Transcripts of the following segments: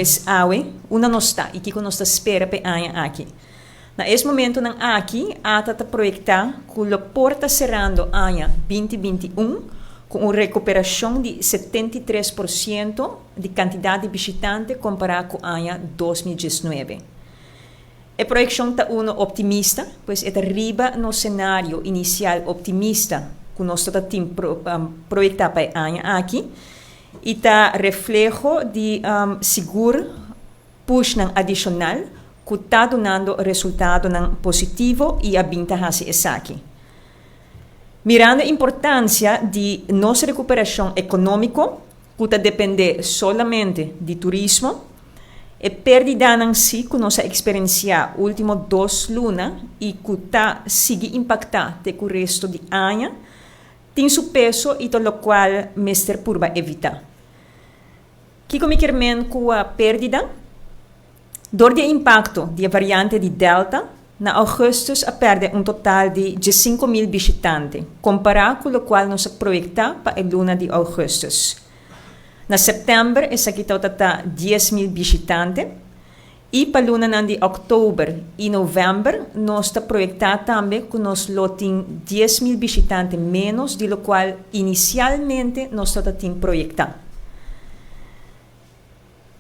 pues awe, una não está, e que não está espera para anha aqui. Na esse momento, não aqui, ata está projetar que a porta cerrando anha 2021 com uma recuperação de 73% de quantidade de visitantes comparado com anha 2019. A projeção está optimista, pois é arriba no cenário inicial optimista que nós estamos projetar para anha aqui, e está reflexo de seguro push adicional que está dando resultado positivo e a vantagem é aqui. Mirando a importância de nossa recuperação econômica, que está depende solamente de turismo, e perdida em si que nós experienciamos último 2 lunas e que está sigue impactar o resto de ano, tem seu peso e todo o qual Mr. Purba evita. Que como que a perda, door de impacto da variante de Delta, na augustus a perde um total de 5.000 visitantes, comparado com o qual nós projetamos para a luna de augustus. Na setembro, essa aqui está 10.000 visitantes, e para a luna de outubro e novembro, nós está projetado também que nós temos 10.000 visitantes menos, de lo qual inicialmente nós estamos projetando.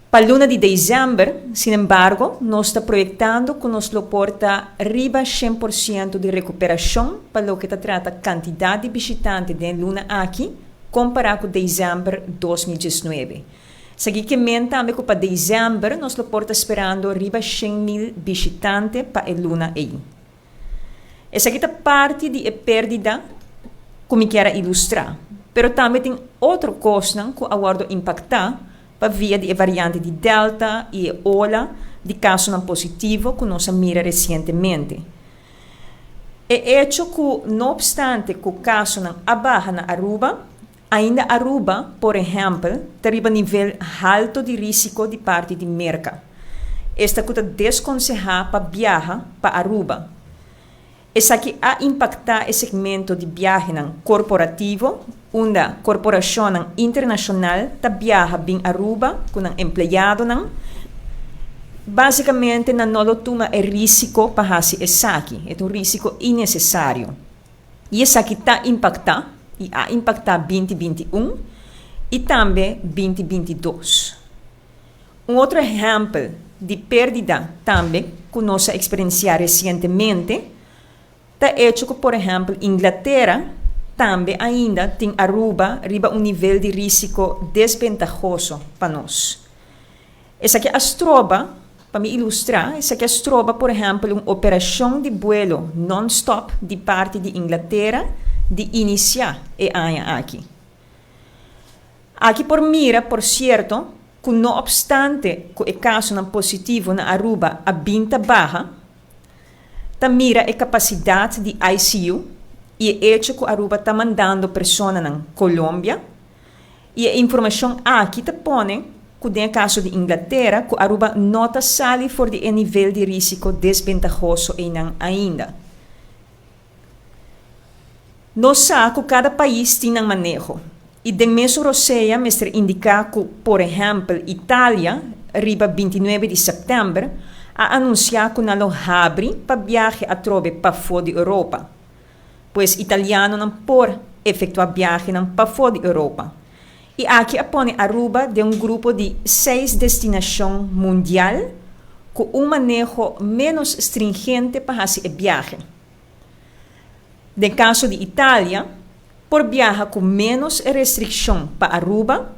Para a luna de dezembro, sin embargo, nós estamos projetando que nós porta arriba 100% de recuperação para o que trata a quantidade de visitantes da luna aqui, comparado com dezembro de 2019. Seguidamente, também para dezembro, nós porta esperando arriba 100.000 visitantes para a luna aí. Essa aqui é parte de perda, como quero ilustrar. Mas também tem outra coisa que aguardo impactar, para via de variante de Delta e ola de caso não positivo que nós mira recentemente. É hecho que, não obstante que o caso não abaixa na Aruba, ainda Aruba, por exemplo, tem nível alto de risco de parte de merca. Esta que desconsejar para viajar para Aruba. Essa que a impactar o segmento de viagem corporativo, onde a corporação internacional viaja bem Aruba com um empregado, basicamente não toma o risco para fazer isso aqui. É um risco innecessário. E isso aqui está impactar, e a impactar 2021 e também 2022. Outro exemplo de perda também que nós experienciamos recentemente está hecho que, por exemplo, Inglaterra também ainda tem Aruba nível de risco desvantajoso para nós. Essa aqui é a Astroba, para me ilustrar, essa aqui é a Astroba, por exemplo, uma operação de vuelo non-stop de parte de Inglaterra de iniciar a anha aqui. Aqui por mira, por certo, que não obstante que o caso não positivo na Aruba a vinta baixa, mira a capacidade de ICU e é hecho que Aruba está mandando pessoas na Colômbia e a informação aqui põe que no caso de Inglaterra que Aruba não está sali fora de nível de risco desvantajoso ainda. Nós sabemos que cada país tem um manejo e de mesmo Roseia mestre indica que, por exemplo, Itália, arriba 29 de setembro, a anunciar que não abre para viaje a trove para fora de Europa, pois italiano não pode efetuar viagem para fora de Europa. E aqui põe Aruba de um grupo de 6 destinações mundial com um manejo menos stringente para fazer viagem. No caso de Itália, por viajar com menos restrição para Aruba,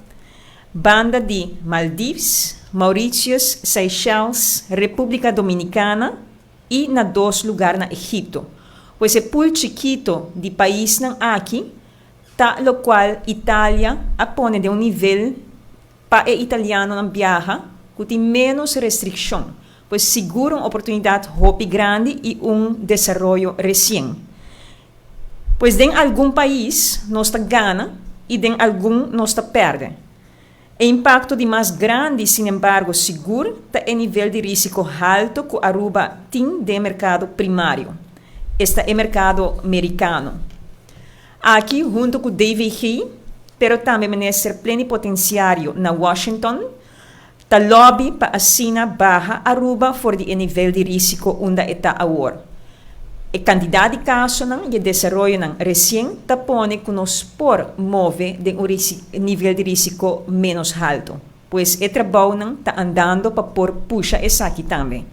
banda de Maldivas, Mauritius, Seychelles, República Dominicana e na 2 lugares na Egito. Pois é por chiquito de país aqui, o qual Itália põe de um nível para o italiano não viaja que tem menos restrição, pois segura uma oportunidade muito grande e desenvolvimento recém. Pois em algum país nós ganha e em algum nós perde. O impacto de mais grande, sin embargo, seguro, está em nível de risco alto que Aruba tem de mercado primário. Este é o mercado americano. Aqui, junto com David He, pero também ministro plenipotenciário na Washington, Ta lobby pa assina Baja Aruba for di nível de risco unda eta awor. E candidato de caso não e desenvolvimento não recém tapone que nos por move de nível de risco menos alto, pois o trabalho não está andando para por puxa essa aqui também.